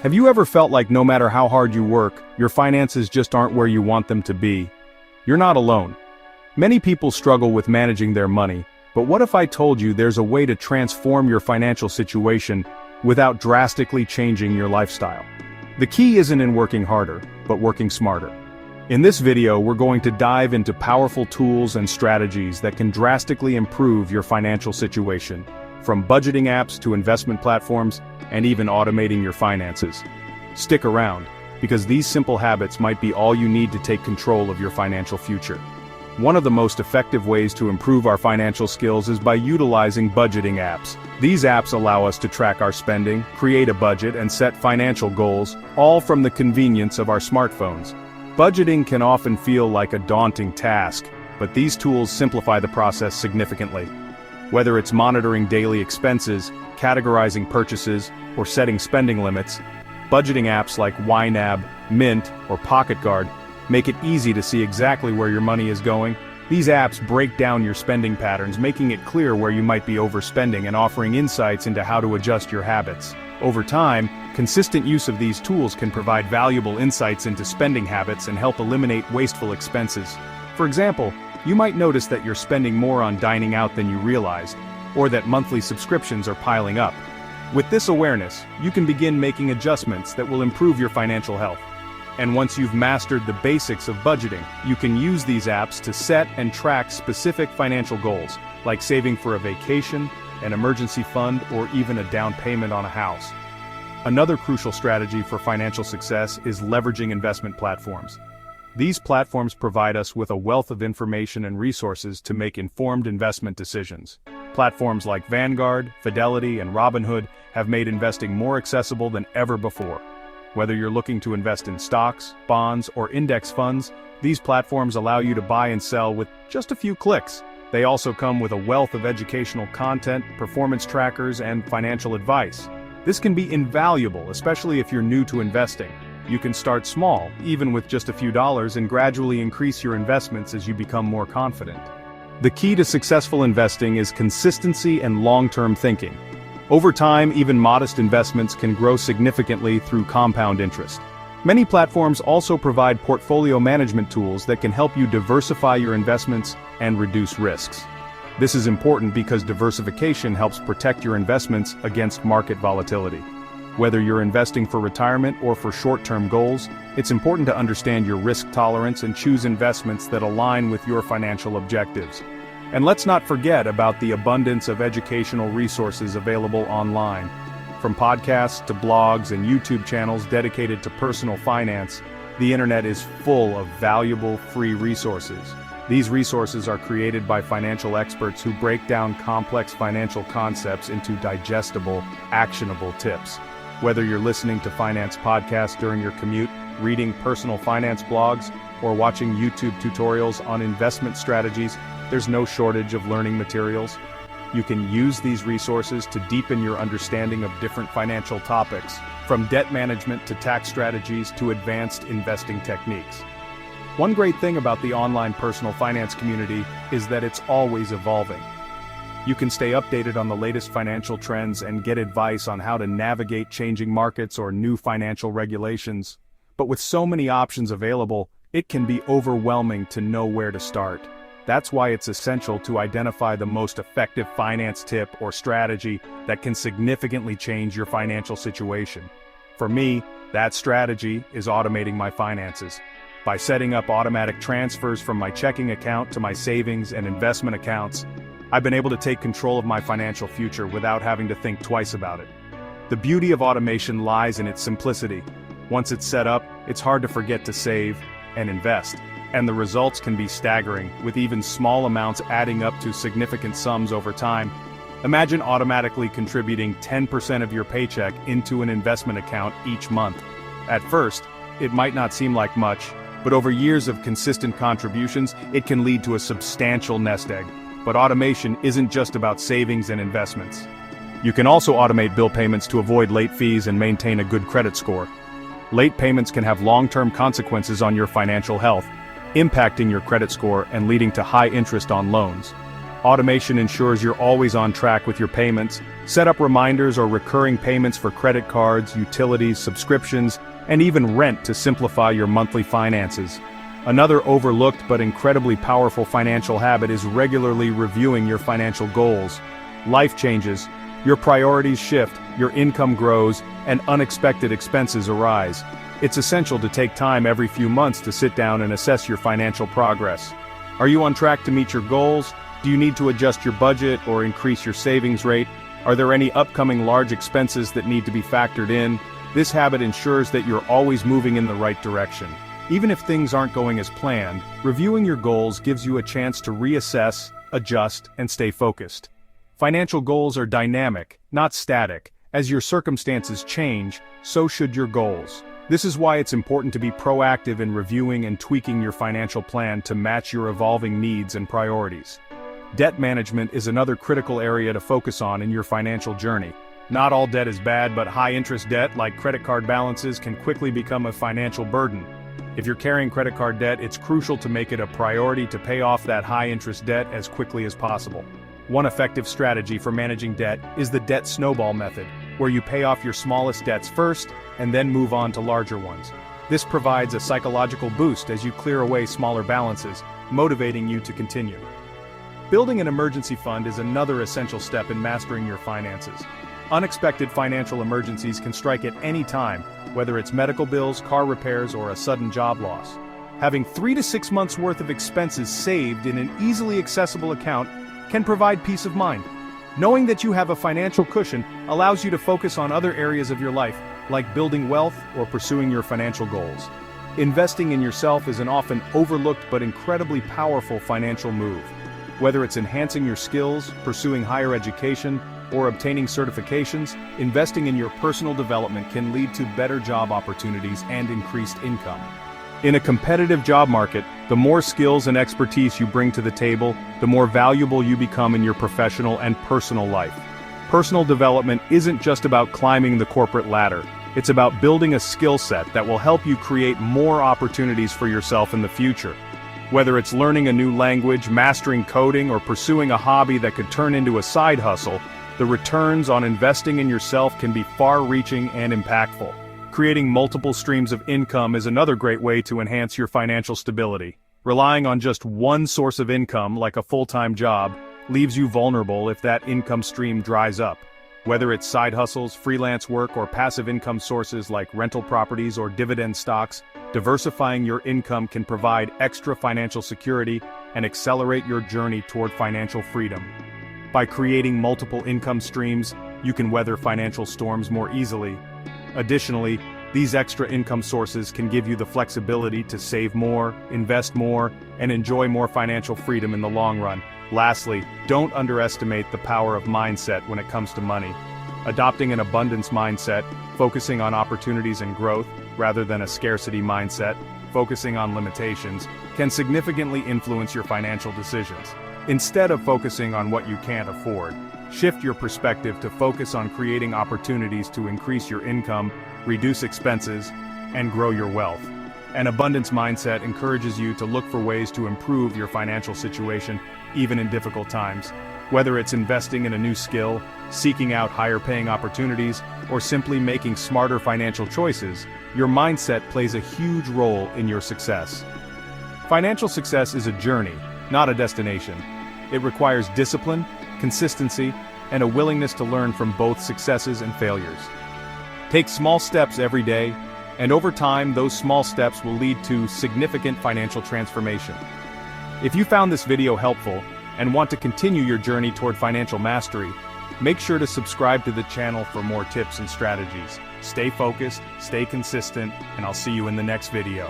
Have you ever felt like no matter how hard you work, your finances just aren't where you want them to be? You're not alone. Many people struggle with managing their money, but what if I told you there's a way to transform your financial situation without drastically changing your lifestyle? The key isn't in working harder, but working smarter. In this video, we're going to dive into powerful tools and strategies that can drastically improve your financial situation, from budgeting apps to investment platforms, and even automating your finances. Stick around, because these simple habits might be all you need to take control of your financial future. One of the most effective ways to improve our financial skills is by utilizing budgeting apps. These apps allow us to track our spending, create a budget, and set financial goals, all from the convenience of our smartphones. Budgeting can often feel like a daunting task, but these tools simplify the process significantly. Whether it's monitoring daily expenses, categorizing purchases, or setting spending limits, budgeting apps like YNAB, Mint, or PocketGuard make it easy to see exactly where your money is going. These apps break down your spending patterns, making it clear where you might be overspending and offering insights into how to adjust your habits. Over time, consistent use of these tools can provide valuable insights into spending habits and help eliminate wasteful expenses. For example, you might notice that you're spending more on dining out than you realized, or that monthly subscriptions are piling up. With this awareness, you can begin making adjustments that will improve your financial health. And once you've mastered the basics of budgeting, you can use these apps to set and track specific financial goals, like saving for a vacation, an emergency fund, or even a down payment on a house. Another crucial strategy for financial success is leveraging investment platforms. These platforms provide us with a wealth of information and resources to make informed investment decisions. Platforms like Vanguard, Fidelity, and Robinhood have made investing more accessible than ever before. Whether you're looking to invest in stocks, bonds, or index funds, these platforms allow you to buy and sell with just a few clicks. They also come with a wealth of educational content, performance trackers, and financial advice. This can be invaluable, especially if you're new to investing. You can start small, even with just a few dollars, and gradually increase your investments as you become more confident. The key to successful investing is consistency and long-term thinking. Over time, even modest investments can grow significantly through compound interest. Many platforms also provide portfolio management tools that can help you diversify your investments and reduce risks. This is important because diversification helps protect your investments against market volatility. Whether you're investing for retirement or for short-term goals, it's important to understand your risk tolerance and choose investments that align with your financial objectives. And let's not forget about the abundance of educational resources available online. From podcasts to blogs and YouTube channels dedicated to personal finance, the internet is full of valuable free resources. These resources are created by financial experts who break down complex financial concepts into digestible, actionable tips. Whether you're listening to finance podcasts during your commute, reading personal finance blogs, or watching YouTube tutorials on investment strategies, there's no shortage of learning materials. You can use these resources to deepen your understanding of different financial topics, from debt management to tax strategies to advanced investing techniques. One great thing about the online personal finance community is that it's always evolving. You can stay updated on the latest financial trends and get advice on how to navigate changing markets or new financial regulations. But with so many options available, it can be overwhelming to know where to start. That's why it's essential to identify the most effective finance tip or strategy that can significantly change your financial situation. For me, that strategy is automating my finances. By setting up automatic transfers from my checking account to my savings and investment accounts, I've been able to take control of my financial future without having to think twice about it. The beauty of automation lies in its simplicity. Once it's set up, it's hard to forget to save and invest. And the results can be staggering, with even small amounts adding up to significant sums over time. Imagine automatically contributing 10% of your paycheck into an investment account each month. At first, it might not seem like much, but over years of consistent contributions, it can lead to a substantial nest egg. But automation isn't just about savings and investments. You can also automate bill payments to avoid late fees and maintain a good credit score. Late payments can have long-term consequences on your financial health, impacting your credit score and leading to high interest on loans. Automation ensures you're always on track with your payments. Set up reminders or recurring payments for credit cards, utilities, subscriptions, and even rent to simplify your monthly finances. Another overlooked but incredibly powerful financial habit is regularly reviewing your financial goals. Life changes, your priorities shift, your income grows, and unexpected expenses arise. It's essential to take time every few months to sit down and assess your financial progress. Are you on track to meet your goals? Do you need to adjust your budget or increase your savings rate? Are there any upcoming large expenses that need to be factored in? This habit ensures that you're always moving in the right direction. Even if things aren't going as planned, reviewing your goals gives you a chance to reassess, adjust, and stay focused. Financial goals are dynamic, not static. As your circumstances change, so should your goals. This is why it's important to be proactive in reviewing and tweaking your financial plan to match your evolving needs and priorities. Debt management is another critical area to focus on in your financial journey. Not all debt is bad, but high-interest debt, like credit card balances, can quickly become a financial burden. If you're carrying credit card debt, it's crucial to make it a priority to pay off that high-interest debt as quickly as possible. One effective strategy for managing debt is the debt snowball method, where you pay off your smallest debts first and then move on to larger ones. This provides a psychological boost as you clear away smaller balances, motivating you to continue. Building an emergency fund is another essential step in mastering your finances. Unexpected financial emergencies can strike at any time, whether it's medical bills, car repairs, or a sudden job loss. Having 3 to 6 months' worth of expenses saved in an easily accessible account can provide peace of mind. Knowing that you have a financial cushion allows you to focus on other areas of your life, like building wealth or pursuing your financial goals. Investing in yourself is an often overlooked but incredibly powerful financial move. Whether it's enhancing your skills, pursuing higher education, or obtaining certifications, investing in your personal development can lead to better job opportunities and increased income. In a competitive job market, the more skills and expertise you bring to the table, the more valuable you become in your professional and personal life. Personal development isn't just about climbing the corporate ladder. It's about building a skill set that will help you create more opportunities for yourself in the future. Whether it's learning a new language, mastering coding, or pursuing a hobby that could turn into a side hustle, the returns on investing in yourself can be far-reaching and impactful. Creating multiple streams of income is another great way to enhance your financial stability. Relying on just one source of income, like a full-time job, leaves you vulnerable if that income stream dries up. Whether it's side hustles, freelance work, or passive income sources like rental properties or dividend stocks, diversifying your income can provide extra financial security and accelerate your journey toward financial freedom. By creating multiple income streams, you can weather financial storms more easily. Additionally, these extra income sources can give you the flexibility to save more, invest more, and enjoy more financial freedom in the long run. Lastly, don't underestimate the power of mindset when it comes to money. Adopting an abundance mindset, focusing on opportunities and growth, rather than a scarcity mindset, focusing on limitations, can significantly influence your financial decisions. Instead of focusing on what you can't afford, shift your perspective to focus on creating opportunities to increase your income, reduce expenses, and grow your wealth. An abundance mindset encourages you to look for ways to improve your financial situation, even in difficult times. Whether it's investing in a new skill, seeking out higher-paying opportunities, or simply making smarter financial choices, your mindset plays a huge role in your success. Financial success is a journey, not a destination. It requires discipline, consistency, and a willingness to learn from both successes and failures. Take small steps every day, and over time, those small steps will lead to significant financial transformation. If you found this video helpful and want to continue your journey toward financial mastery, make sure to subscribe to the channel for more tips and strategies. Stay focused, stay consistent, and I'll see you in the next video.